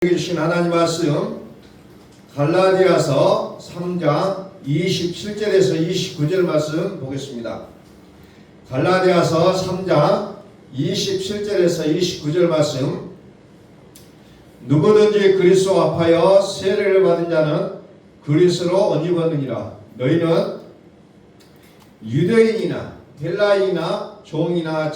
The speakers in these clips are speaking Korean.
주신 하나님 말씀 갈라디아서 3장 27절에서 29절 말씀 보겠습니다. 갈라디아서 3장 27절에서 29절 말씀. 누구든지 그리스도 합하여 세례를 받은 자는 그리스도로 옷 입었느니라. 너희는 유대인이나 헬라인이나 종이나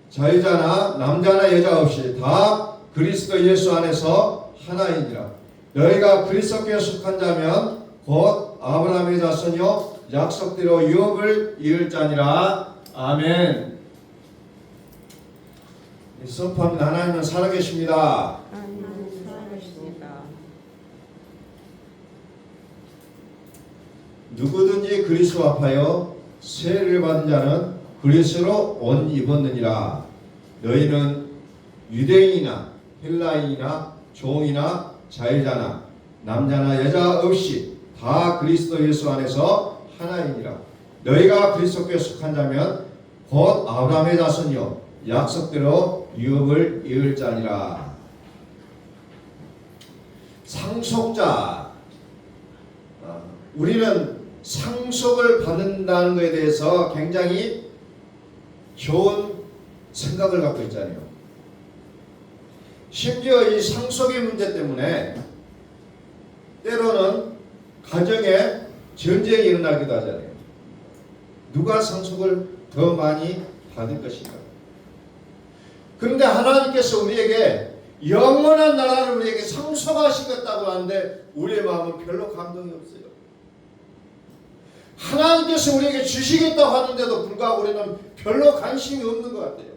자유자나 남자나 여자 없이 다 그리스도 예수 안에서 하나이니라. 너희가 그리스도께 속한 자면 곧 아브라함의 자손이요 약속대로 유업을 이을 자니라. 아멘. 선포합니다. 하나님은 살아계십니다. 누구든지 그리스도 합하여 세례를 받은 자는 그리스도로 옷 입었느니라. 너희는 유대인이나 헬라인이나 종이나 자유자나 남자나 여자 없이 다 그리스도 예수 안에서 하나이니라. 너희가 그리스도께 속한 자면 곧 아브라함의 자손이요 약속대로 유업을 이을 자니라. 상속자. 우리는 상속을 받는다는 것에 대해서 굉장히 좋은 생각을 갖고 있잖아요. 심지어 이 상속의 문제 때문에 때로는 가정에 전쟁이 일어나기도 하잖아요. 누가 상속을 더 많이 받을 것인가. 그런데 하나님께서 우리에게 영원한 나라를 우리에게 상속하시겠다고 하는데 우리의 마음은 별로 감동이 없어요. 하나님께서 우리에게 주시겠다고 하는데도 불구하고 우리는 별로 관심이 없는 것 같아요.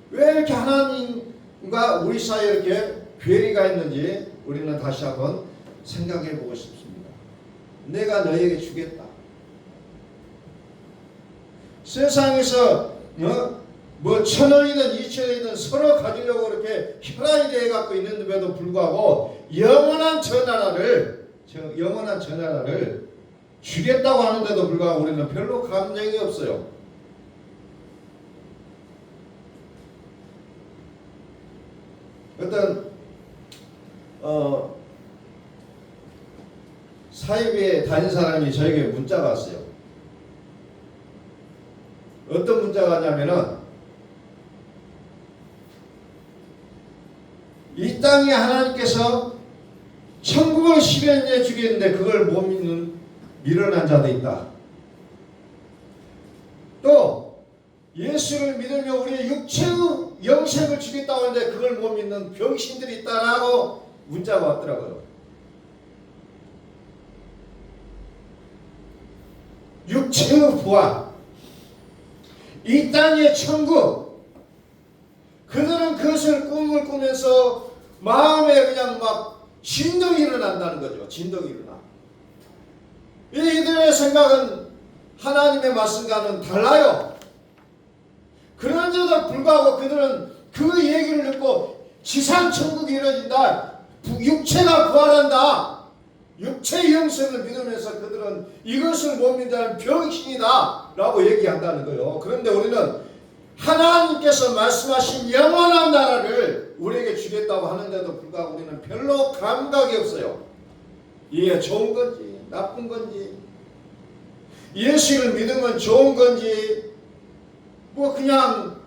왜 이렇게 하나님과 우리 사이에 이렇게 괴리가 있는지 우리는 다시 한번 생각해 보고 싶습니다. 내가 너에게 주겠다. 세상에서 뭐 1,000원이든 2,000원이든 서로 가지려고 그렇게 혈안이 되어 갖고 있는데도 불구하고 영원한 저 나라를 주겠다고 하는데도 불구하고 우리는 별로 감정이 없어요. 어떤 사이비에 다닌 사람이 저에게 문자가 왔어요. 어떤 문자가 왔냐면은 이 땅에 하나님께서 천국을 실현해 주겠는데 그걸 못 믿는 미련한 자도 있다. 또 예수를 믿으며 우리의 육체의 영생을 주겠다고 하는데 그걸 못 믿는 병신들이 있다라고 문자가 왔더라고요. 육체의 부활, 이 땅의 천국, 그들은 그것을 꿈을 꾸면서 마음에 그냥 막 진동이 일어난다는 거죠. 진동이 일어나. 이들의 생각은 하나님의 말씀과는 달라요. 그런데도 불구하고 그들은 그 얘기를 듣고 지상 천국이 이루어진다. 육체가 부활한다. 육체의 영생을 믿으면서 그들은 이것을 못 믿는 병신이다 라고 얘기한다는 거예요. 그런데 우리는 하나님께서 말씀하신 영원한 나라를 우리에게 주겠다고 하는데도 불구하고 우리는 별로 감각이 없어요. 이게 좋은 건지 나쁜 건지, 예수를 믿으면 좋은 건지, 뭐 그냥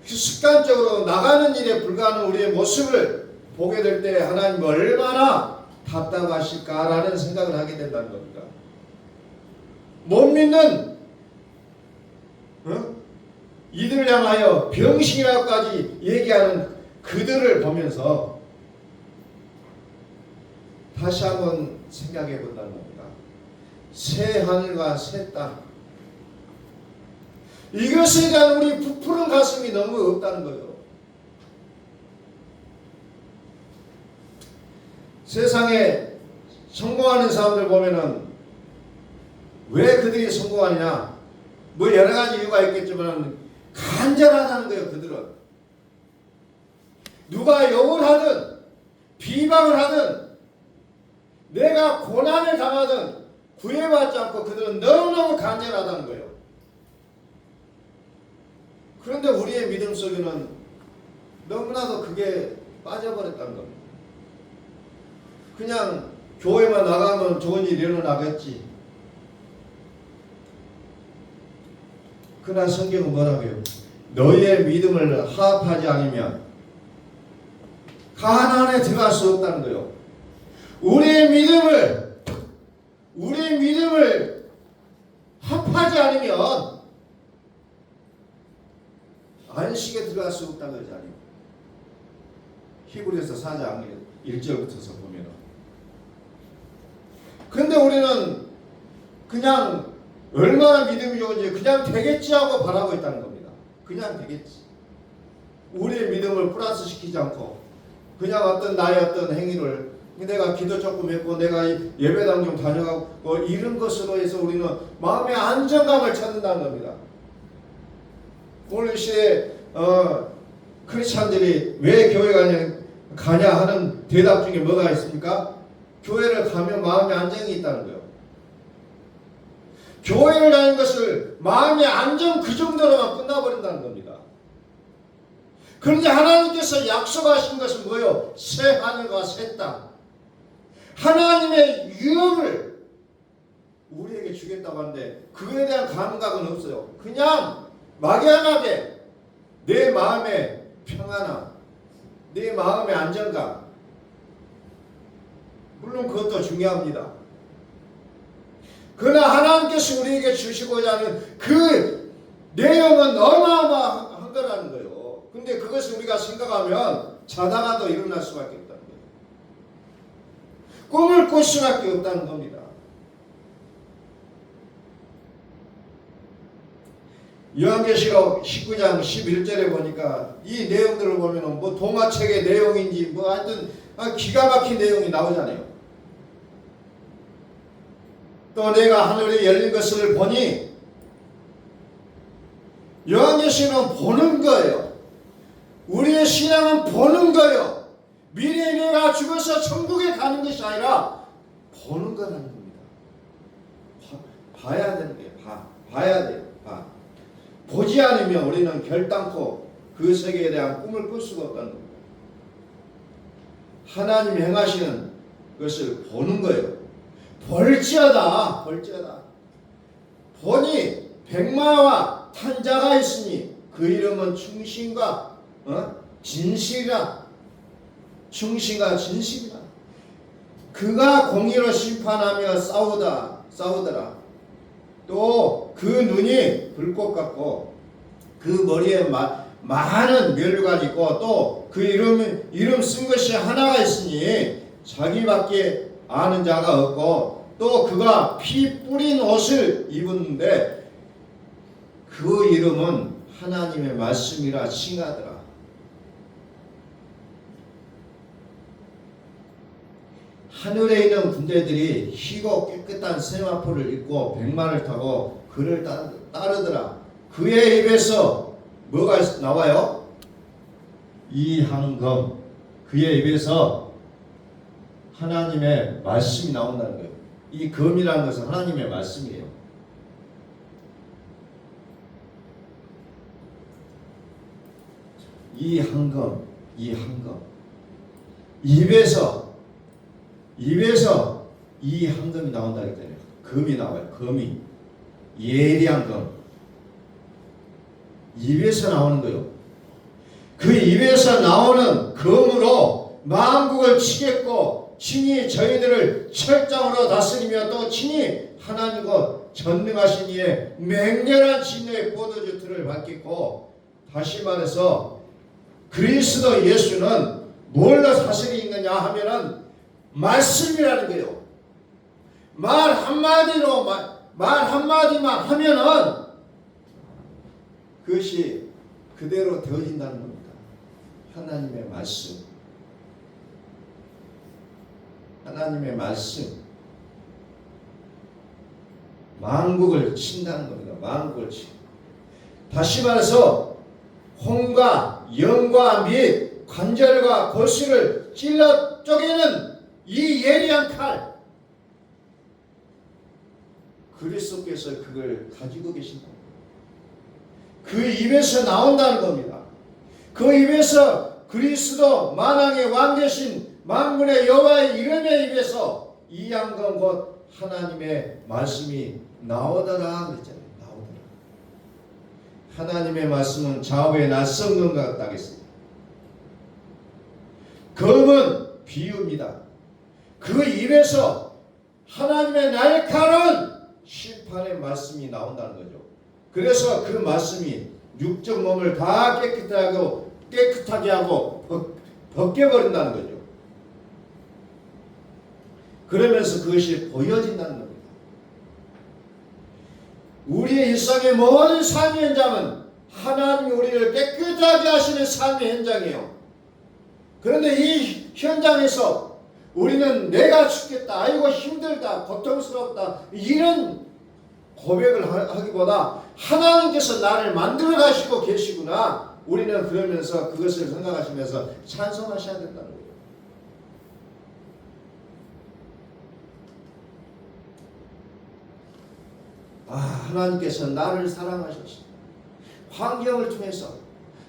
습관적으로 나가는 일에 불과한 우리의 모습을 보게 될 때 하나님 얼마나 답답하실까라는 생각을 하게 된다는 겁니다. 못 믿는 이들을 향하여 병신이라고까지 얘기하는 그들을 보면서 다시 한번 생각해 본다는 겁니다. 새 하늘과 새 땅, 이것에 대한 우리 부푸른 가슴이 너무 없다는 거예요. 세상에 성공하는 사람들 보면은 왜 그들이 성공하느냐? 뭐 여러 가지 이유가 있겠지만 간절하다는 거예요. 그들은 누가 욕을 하든 비방을 하든 내가 고난을 당하든 구애받지 않고 그들은 너무너무 간절하다는 거예요. 그런데 우리의 믿음 속에는 너무나도 그게 빠져버렸다는 겁니다. 그냥 교회만 나가면 좋은 일이 일어나겠지. 그러나 성경은 뭐라고요? 너희의 믿음을 화합하지 않으면 가나안에 들어갈 수 없다는 거예요. 우리의 믿음을 합하지 않으면 안식에 들어갈 수 없다는 거잖아요. 히브리서 4장 1절부터서 보면. 그런데 우리는 그냥 얼마나 믿음이 좋은지 그냥 되겠지 하고 바라고 있다는 겁니다. 그냥 되겠지. 우리의 믿음을 플러스 시키지 않고 그냥 어떤 나의 어떤 행위를 내가 기도 조금 했고 내가 예배당 좀 다녀가고 이런 것으로 해서 우리는 마음의 안정감을 찾는다는 겁니다. 오늘 시대에 크리스찬들이 왜 교회 가냐 하는 대답 중에 뭐가 있습니까? 교회를 가면 마음의 안정이 있다는 거예요. 교회를 가는 것을 마음의 안정 그 정도로만 끝나버린다는 겁니다. 그런데 하나님께서 약속하신 것은 뭐예요? 새 하늘과 새 땅. 하나님의 유업을 우리에게 주겠다고 하는데 그에 대한 감각은 없어요. 그냥 막연하게 내 마음의 평안함, 내 마음의 안정감. 물론 그것도 중요합니다. 그러나 하나님께서 우리에게 주시고자 하는 그 내용은 어마어마한 거라는 거예요. 근데 그것을 우리가 생각하면 자다가도 일어날 수밖에 없다는 거예요. 꿈을 꿀 수밖에 없다는 겁니다. 요한계시록 19장 11절에 보니까 이 내용들을 보면은 뭐 동화책의 내용인지 뭐 하여튼 기가 막힌 내용이 나오잖아요. 또 내가 하늘이 열린 것을 보니 요한계시록은 보는 거예요. 우리의 신앙은 보는 거예요. 미래에 내가 죽어서 천국에 가는 것이 아니라 보는 거라는 겁니다. 봐야 되는 거예요. 봐야 돼요. 보지 않으면 우리는 결단코 그 세계에 대한 꿈을 꿀 수가 없다는 겁니다. 하나님이 행하시는 것을 보는 거예요. 볼지어다 보니 백마와 탄자가 있으니 그 이름은 충신과 진실이라. 충신과 진실이라. 그가 공의로 심판하며 싸우더라. 또 그 눈이 불꽃 같고 그 머리에 많은 면류관이 있고 또 그 이름 쓴 것이 하나가 있으니 자기밖에 아는 자가 없고 또 그가 피 뿌린 옷을 입었는데 그 이름은 하나님의 말씀이라 칭하더라. 하늘에 있는 군대들이 희고 깨끗한 세마포를 입고 백마를 타고 그를 따르더라. 그의 입에서 뭐가 나와요? 이항검. 그의 입에서 하나님의 말씀이 나온다는 거예요. 이 검이라는 것은 하나님의 말씀이에요. 이항검. 입에서 이 황금이 나온다 했잖아요. 금이 나와요. 금이. 예리한 금. 입에서 나오는 거예요. 그 입에서 나오는 금으로 만국을 치겠고 친히 저희들을 철장으로 다스리며 또 친히 하나님과 전능하신 이의 맹렬한 진노의 포도주 틀을 받겠고, 다시 말해서 그리스도 예수는 뭘로 다스리고 있느냐 하면은 말씀이라는 거예요. 말 한마디만 하면은 그것이 그대로 되어진다는 겁니다. 하나님의 말씀. 하나님의 말씀. 만국을 친다는 겁니다. 만국을 친. 다시 말해서 혼과 영과 및 관절과 골수를 찔러 쪼개는 이 예리한 칼. 그리스도께서 그걸 가지고 계신다. 그 입에서 나온다는 겁니다. 그 입에서 그리스도 만왕의 왕 되신 만군의 여호와의 이름의 입에서 이 양건 곧 하나님의 말씀이 나오더라 그랬잖아요. 나오더라. 하나님의 말씀은 좌우의 낯선 것 같다겠습니다. 검은 비유입니다. 그 입에서 하나님의 날카로운 심판의 말씀이 나온다는 거죠. 그래서 그 말씀이 육적 몸을 다 깨끗하게 하고 벗겨버린다는 거죠. 그러면서 그것이 보여진다는 겁니다. 우리의 일상의 모든 삶의 현장은 하나님이 우리를 깨끗하게 하시는 삶의 현장이에요. 그런데 이 현장에서 우리는 내가 죽겠다, 아이고 힘들다, 고통스럽다 이런 고백을 하기보다 하나님께서 나를 만들어 가시고 계시구나, 우리는 그러면서 그것을 생각하시면서 찬송하셔야 된다는 거예요. 하나님께서 나를 사랑하셨어. 환경을 통해서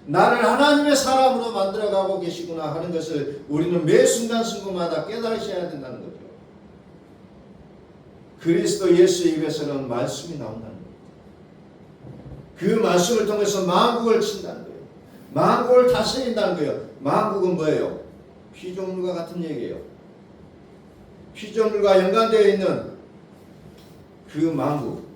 나를 하나님의 사람으로 만들어가고 계시구나 하는 것을 우리는 매 순간순간마다 깨달으셔야 된다는 거죠. 그리스도 예수 입에서는 말씀이 나온다는 거예요. 그 말씀을 통해서 만국을 친다는 거예요. 만국을 다스린다는 거예요. 만국은 뭐예요? 피조물과 같은 얘기예요. 피조물과 연관되어 있는 그 만국.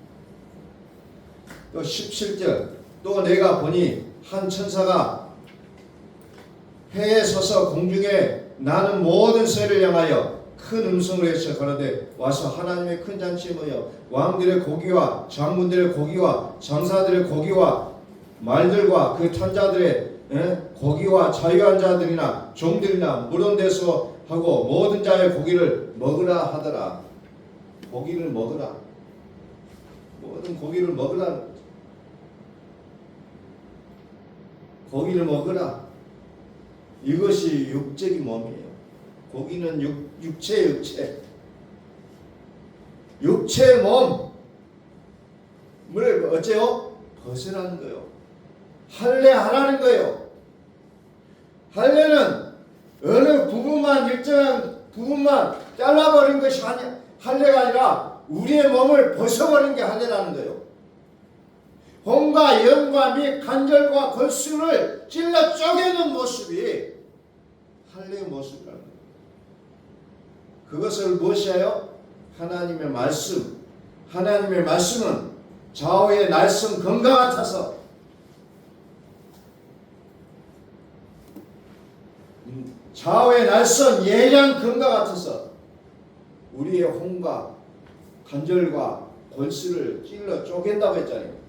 또 17절, 또 내가 보니 한 천사가 해에 서서 공중에 나는 모든 새를 향하여 큰 음성을 외쳐 가로되 와서 하나님의 큰 잔치에 모여 왕들의 고기와 장군들의 고기와 장사들의 고기와 말들과 그 탄자들의 고기와 자유한 자들이나 종들이나 물은 데서 하고 모든 자의 고기를 먹으라 하더라. 고기를 먹으라. 모든 고기를 먹으라. 고기를 먹으라. 이것이 육적인 몸이에요. 고기는 육체. 육체의 몸을 어째요? 벗으라는 거예요. 할례하라는 거예요. 할례는 어느 부분만, 일정한 부분만 잘라버린 것이 아니야. 할례가 아니라 우리의 몸을 벗어버린 게 할례라는 거예요. 혼과 영과 및 관절과 골수를 찔러 쪼개는 모습이 할례의 모습이라는 거예요. 그것을 무엇이에요? 하나님의 말씀. 하나님의 말씀은 좌우의 날선 검과 같아서 좌우의 날선 예리한 검과 같아서 우리의 혼과 관절과 골수를 찔러 쪼갠다고 했잖아요.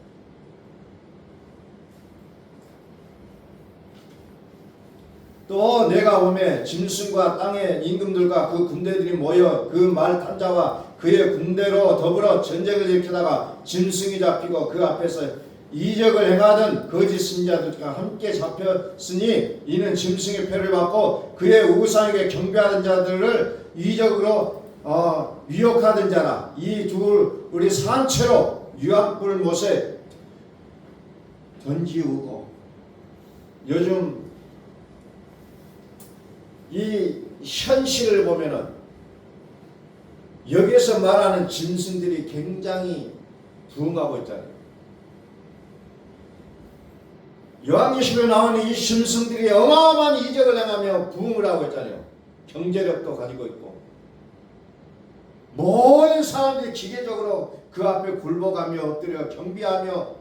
또 내가 오매 짐승과 땅의 임금들과 그 군대들이 모여 그 말 탄자와 그의 군대로 더불어 전쟁을 일으키다가 짐승이 잡히고 그 앞에서 이적을 행하던 거짓 선지자들과 함께 잡혔으니 이는 짐승의 표를 받고 그의 우상에게 경배하던 자들을 이적으로 미혹하던 자라. 이 둘이 산채로 유황불 못에 던지우고, 요즘 이 현실을 보면은 여기에서 말하는 짐승들이 굉장히 부흥하고 있잖아요. 요한계시록에 나오는 이 짐승들이 어마어마한 이적을 행하며 부흥을 하고 있잖아요. 경제력도 가지고 있고 모든 사람들이 기계적으로 그 앞에 굴복하며 엎드려 경비하며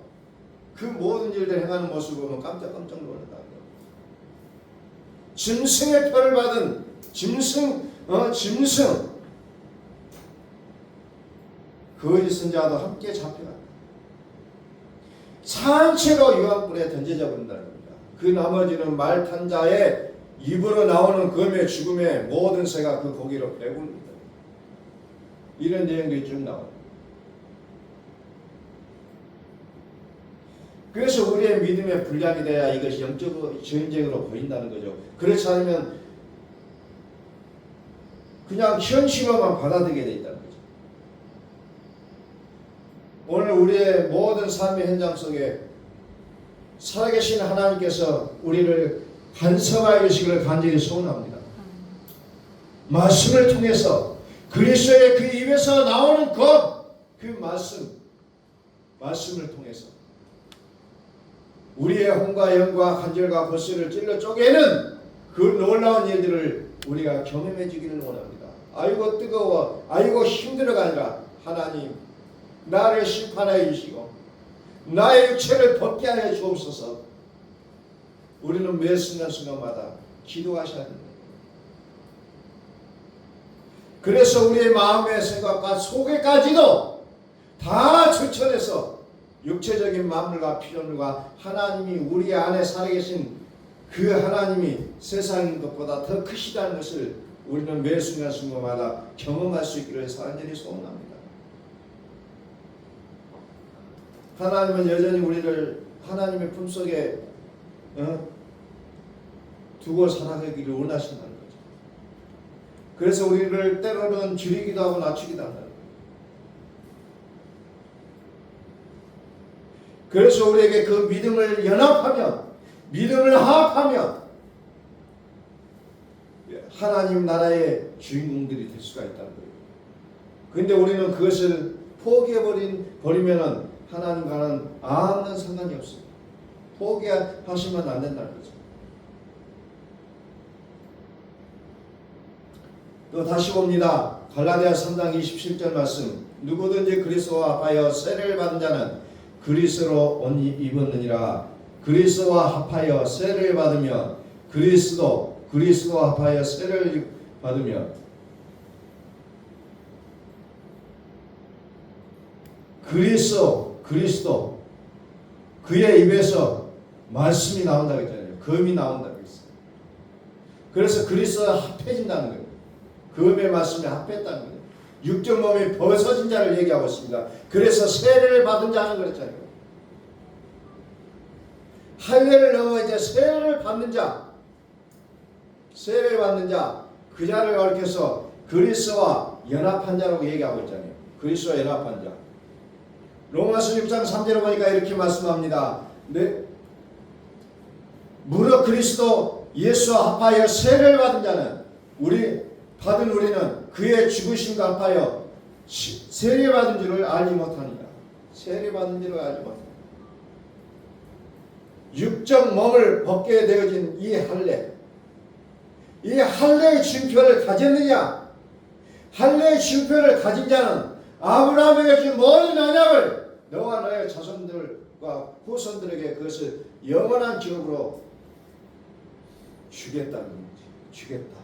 그 모든 일들을 행하는 모습을 보면 깜짝깜짝 놀란다. 짐승의 표를 받은 짐승 거짓 선지자도 함께 잡혀간다. 산채로 유황불에 던져져 버린다는 겁니다. 그 나머지는 말 탄자의 입으로 나오는 검의 죽음의 모든 새가 그 고기로 배부릅니다. 이런 내용들이 쭉 나와요. 그래서 우리의 믿음의 분량이 돼야 이것이 영적 전쟁으로 보인다는 거죠. 그렇지 않으면 그냥 현실로만 받아들이게 돼 있다는 거죠. 오늘 우리의 모든 삶의 현장 속에 살아계신 하나님께서 우리를 간섭하여 주시기를 간절히 소원합니다. 말씀을 통해서 그리스도의 그 입에서 나오는 그 말씀을 통해서 우리의 혼과 영과 간절과 골수를 찔러 쪼개는 그 놀라운 일들을 우리가 경험해 주기를 원합니다. 아이고 뜨거워, 아이고 힘들어가 아니라 하나님 나를 심판하여 주시고 나의 육체를 벗게 하여 주옵소서. 우리는 매 순간순간마다 기도하셔야 됩니다. 그래서 우리의 마음의 생각과 속에까지도 다 추천해서 육체적인 만물과 필요물과 하나님이 우리 안에 살아계신 그 하나님이 세상인 것보다 더 크시다는 것을 우리는 매 순간순간마다 경험할 수 있기를 간절히 소원합니다. 하나님은 여전히 우리를 하나님의 품속에 두고 살아가기를 원하신다는 거죠. 그래서 우리를 때로는 줄이기도 하고 낮추기도 한다는 거예요. 그래서 우리에게 그 믿음을 연합하며 믿음을 합하며 하나님 나라의 주인공들이 될 수가 있다는 거예요. 그런데 우리는 그것을 포기해버리면은 하나님과는 아무런 상관이 없습니다. 포기하시면 안 된다는 거죠. 또 다시 봅니다. 갈라디아 3장 27절 말씀. 누구든지 그리스도와 합하여 세례를 받은 자는 그리스도로 옷 입었느니라. 그리스도와 합하여 세례를 받으며 그리스도와 합하여 세례를 받으며 그리스도 그의 입에서 말씀이 나온다고 했잖아요. 검이 나온다고 했어요. 그래서 그리스도와 합해진다는 거예요. 검의 말씀에 합했다는 거예요. 육적 몸이 벗어진 자를 얘기하고 있습니다. 그래서 세례를 받은 자는 그랬잖아요. 할례를 넘어 이제 세례를 받는 자, 그 자를 가리켜서 그리스도와 연합한 자라고 얘기하고 있잖아요. 그리스도와 연합한 자. 로마서 6장 3절에 보니까 이렇게 말씀합니다. 무릇 그리스도 예수와 합하여 세례를 받은 자는 우리는 그의 죽으심과 합하여 세례받은 줄을 알지 못하니라. 세례받은 줄을 알지 못하니라. 육적 몸을 벗게 되어진 이 할례의 징표를 가졌느냐? 할례의 징표를 가진 자는 아브라함에게 준 모든 언약을 너와 너의 자손들과 후손들에게 그것을 영원한 기업으로 주겠다는 거지. 주겠다.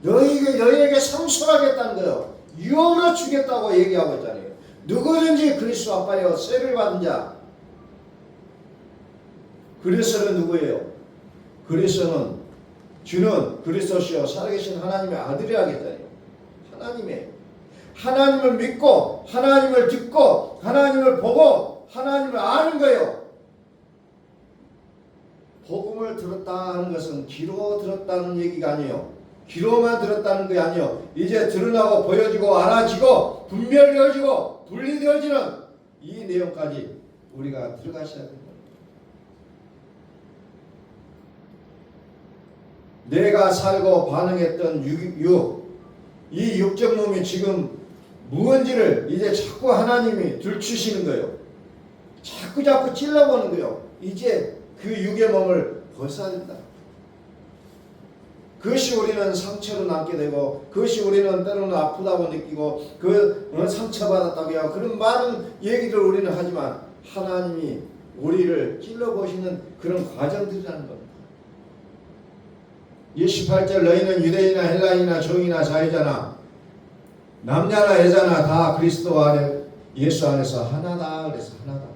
너희에게 상속하겠다는 거예요. 유업으로 주겠다고 얘기하고 있잖아요. 누구든지 그리스도 합하여 세례를 받은 자. 그리스도는 누구예요? 그리스도는 주는 그리스도시요 살아계신 하나님의 아들이라 했잖아요. 하나님을 믿고 하나님을 듣고 하나님을 보고 하나님을 아는 거예요. 복음을 들었다 하는 것은 귀로 들었다는 얘기가 아니에요. 귀로만 들었다는 게 아니에요. 이제 드러나고 보여지고 알아지고 분별되어지고 분리되어지는 이 내용까지 우리가 들어가셔야 됩니다. 내가 살고 반응했던 이 육적 몸이 지금 무언지를 이제 자꾸 하나님이 들추시는 거예요. 자꾸 찔러보는 거예요. 이제 그 육의 몸을 벗어야 된다. 그것이 우리는 상처로 남게 되고 그것이 우리는 때로는 아프다고 느끼고 상처받았다고 하고 그런 많은 얘기를 우리는 하지만 하나님이 우리를 찔러보시는 그런 과정들이라는 겁니다. 28절 너희는 유대인이나 헬라인이나 종이나 자유자나 남자나 여자나 다 그리스도 안에 예수 안에서 하나다. 그래서 하나다.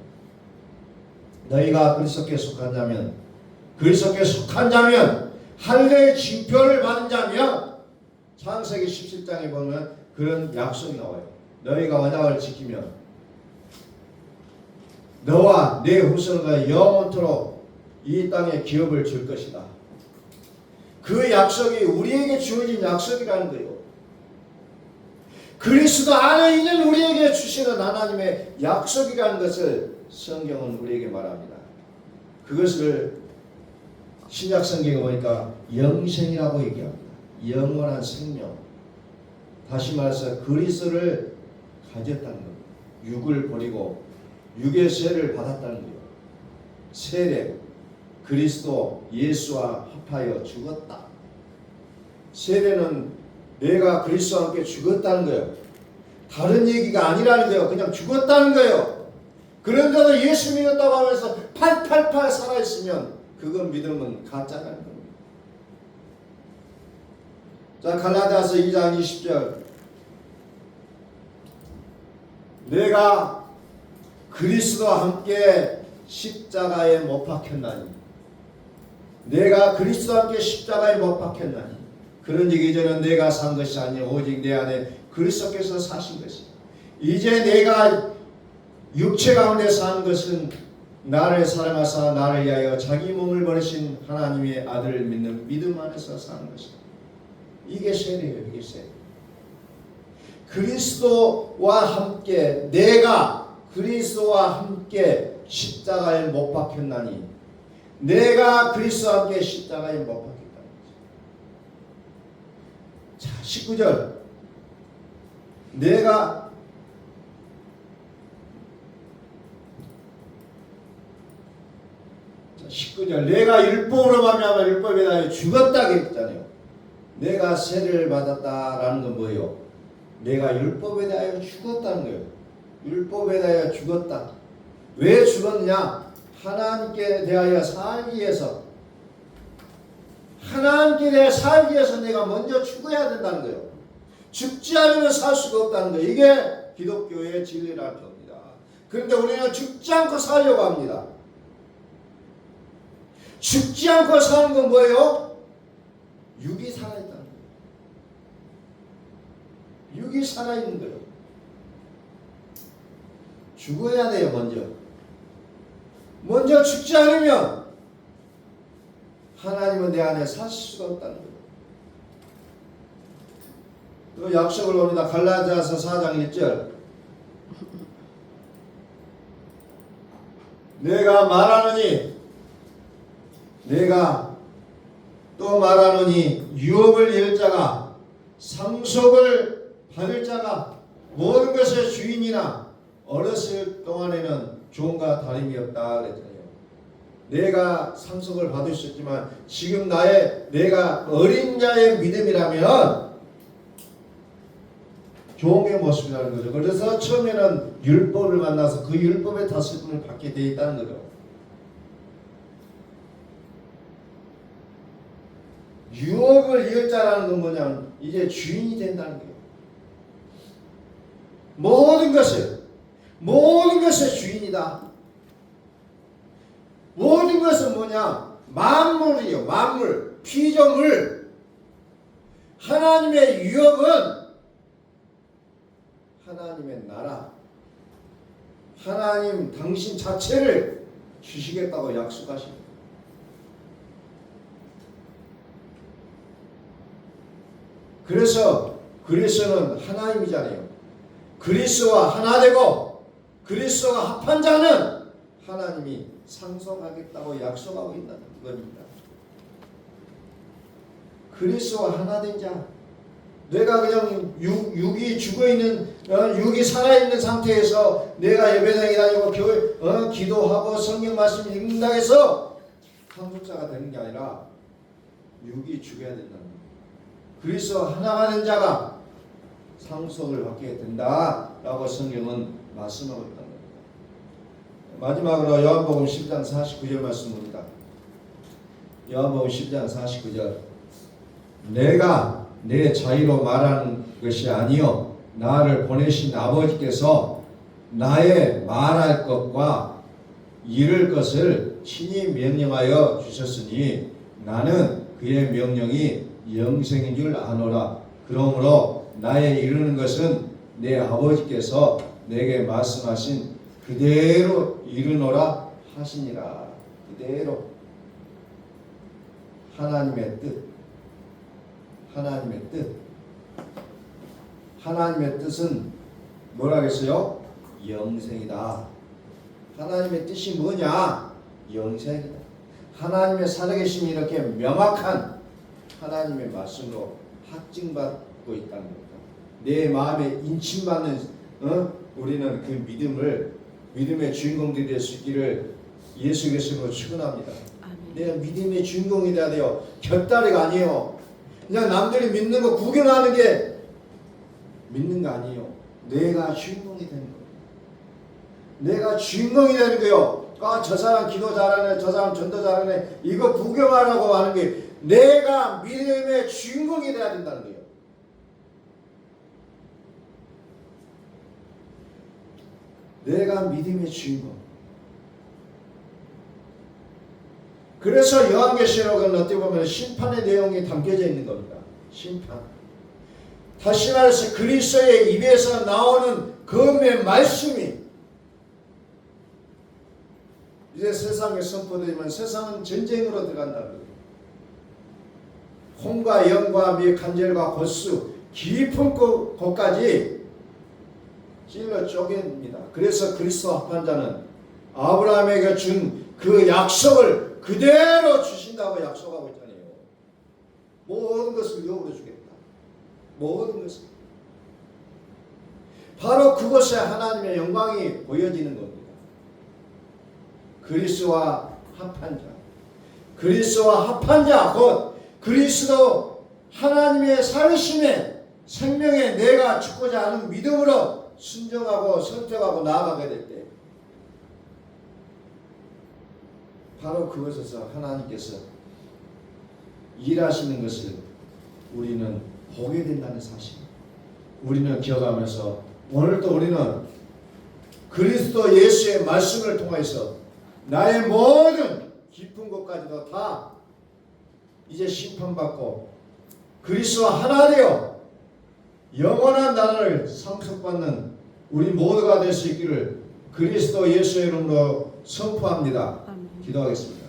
너희가 그리스도께 속한 자면 할례의 징표를 받은 자면 창세기 17장에 보면 그런 약속이 나와요. 너희가 언약을 지키면 너와 내 후손과 영원토록 이 땅에 기업을 줄 것이다. 그 약속이 우리에게 주어진 약속이라는 거예요. 그리스도 안에 있는 우리에게 주시는 하나님의 약속이라는 것을 성경은 우리에게 말합니다. 그것을 신약 성경에 보니까 영생이라고 얘기합니다. 영원한 생명. 다시 말해서 그리스도를 가졌다는 겁니다. 육을 버리고 육의 세를 받았다는 거예요. 세례, 그리스도 예수와 합하여 죽었다. 세례는 내가 그리스도와 함께 죽었다는 거예요. 다른 얘기가 아니라는 거예요. 그냥 죽었다는 거예요. 그런데도 예수 믿었다고 하면서 888 살아있으면 그건 믿음은 가짜라는 겁니다. 자, 갈라디아서 2장 20절. 내가 그리스도와 함께 십자가에 못 박혔나니, 내가 그리스도와 함께 십자가에 못 박혔나니, 그런즉 이제는 내가 산 것이 아니요 오직 내 안에 그리스도께서 사신 것이다. 이제 내가 육체 가운데 사는 것은 나를 사랑하사 나를 위하여 자기 몸을 버리신 하나님의 아들을 믿는 믿음 안에서 사는 것이다. 이게 세례예요. 이게 세례. 그리스도와 함께, 내가 그리스도와 함께 십자가에 못 박혔나니, 내가 그리스도와 함께 십자가에 못 박혔다. 자, 19절. 내가 19절. 내가 율법으로 말미암아 율법에 대하여 죽었다 했잖아요. 내가 세례를 받았다라는 건 뭐예요? 내가 율법에 대하여 죽었다는 거예요. 율법에 대하여 죽었다. 왜 죽었느냐? 하나님께 대하여 살기 위해서. 하나님께 대하여 살기 위해서 내가 먼저 죽어야 된다는 거예요. 죽지 않으면 살 수가 없다는 거예요. 이게 기독교의 진리라는 겁니다. 그런데 우리는 죽지 않고 살려고 합니다. 죽지 않고 사는 건 뭐예요? 육이 살아있다는 거예요. 육이 살아있는 거예요. 죽어야 돼요. 먼저 죽지 않으면 하나님은 내 안에 사실 수가 없다는 거예요. 또 약속을 봅니다. 갈라디아서 4장 1절. 내가 또 말하노니 유업을 이을 자가 상속을 받을 자가 모든 것의 주인이나 어렸을 동안에는 종과 다름이 없다 그랬잖아요. 내가 상속을 받을 수 있지만 지금 내가 어린 자의 믿음이라면 종의 모습이라는 거죠. 그래서 처음에는 율법을 만나서 그 율법의 다스림을 받게 되어 있다는 거죠. 유업을 이을 자라는 건 뭐냐면 이제 주인이 된다는 거예요. 모든 것의 주인이다. 모든 것은 뭐냐? 만물이요. 만물, 피조물. 하나님의 유업은 하나님의 나라, 하나님 당신 자체를 주시겠다고 약속하십니다. 그래서 그리스도는 하나님이잖아요. 그리스도와 하나 되고 그리스도가 합한 자는 하나님이 상속하겠다고 약속하고 있다는 겁니다. 그리스도와 하나 된 자. 내가 그냥 육이 죽어있는, 육이 살아있는 상태에서 내가 예배당에 다니고 교회 기도하고 성경 말씀 읽는다 해서 상속자가 되는 게 아니라 육이 죽어야 된다는 거예요. 그리스도 하나가 된 자가 상속을 받게 된다라고 성경은 말씀하고 있다는 겁니다. 마지막으로 요한복음 10장 49절 말씀입니다. 요한복음 10장 49절. 내가 내 자의로 말하는 것이 아니요 나를 보내신 아버지께서 나의 말할 것과 이룰 것을 친히 명령하여 주셨으니 나는 그의 명령이 영생인 줄 아노라. 그러므로 나의 이루는 것은 내 아버지께서 내게 말씀하신 그대로 이루노라 하시니라. 그대로 하나님의 뜻. 하나님의 뜻은 뭐라겠어요? 영생이다. 하나님의 뜻이 뭐냐? 영생이다. 하나님의 살아계심이 이렇게 명확한 하나님의 말씀으로 확증받고 있다는 겁니다. 내 마음에 인침받는 우리는 그 믿음의 주인공들이 될 수 있기를 예수 그리스도로 축원합니다. 내가 믿음의 주인공이 돼야 돼요. 곁다리가 아니에요. 그냥 남들이 믿는 거 구경하는 게 믿는 거 아니에요. 내가 주인공이 되는 거예요. 내가 주인공이 되는 거예요. 아, 저 사람 기도 잘하네, 저 사람 전도 잘하네, 이거 구경하라고 하는 게 내가 믿음의 주인공이 돼야 된다는 거예요. 내가 믿음의 주인공. 그래서 요한계시록은 어떻게 보면 심판의 내용이 담겨져 있는 겁니다. 심판. 다시 말해서 그리스도의 입에서 나오는 검의 말씀이 이제 세상에 선포되면 세상은 전쟁으로 들어간다는 거예요. 혼과 영과 미 간절과 골수 깊은 곳까지 찔러 쪼갭니다. 그래서 그리스도 합한 자는 아브라함에게 준 그 약속을 그대로 주신다고 약속하고 있잖아요. 모든 것을 유업으로 주겠다. 모든 것을. 바로 그곳에 하나님의 영광이 보여지는 겁니다. 그리스도와 합한 자. 그리스도와 합한 자, 곧 그리스도 하나님의 살으심에 생명에 내가 죽고자 하는 믿음으로 순종하고 선택하고 나아가게 될 때 바로 그것에서 하나님께서 일하시는 것을 우리는 보게 된다는 사실 우리는 기억하면서 오늘도 우리는 그리스도 예수의 말씀을 통해서 나의 모든 깊은 곳까지도 다 이제 심판받고 그리스도와 하나 되어 영원한 나라를 상속받는 우리 모두가 될 수 있기를 그리스도 예수의 이름으로 선포합니다. 기도하겠습니다.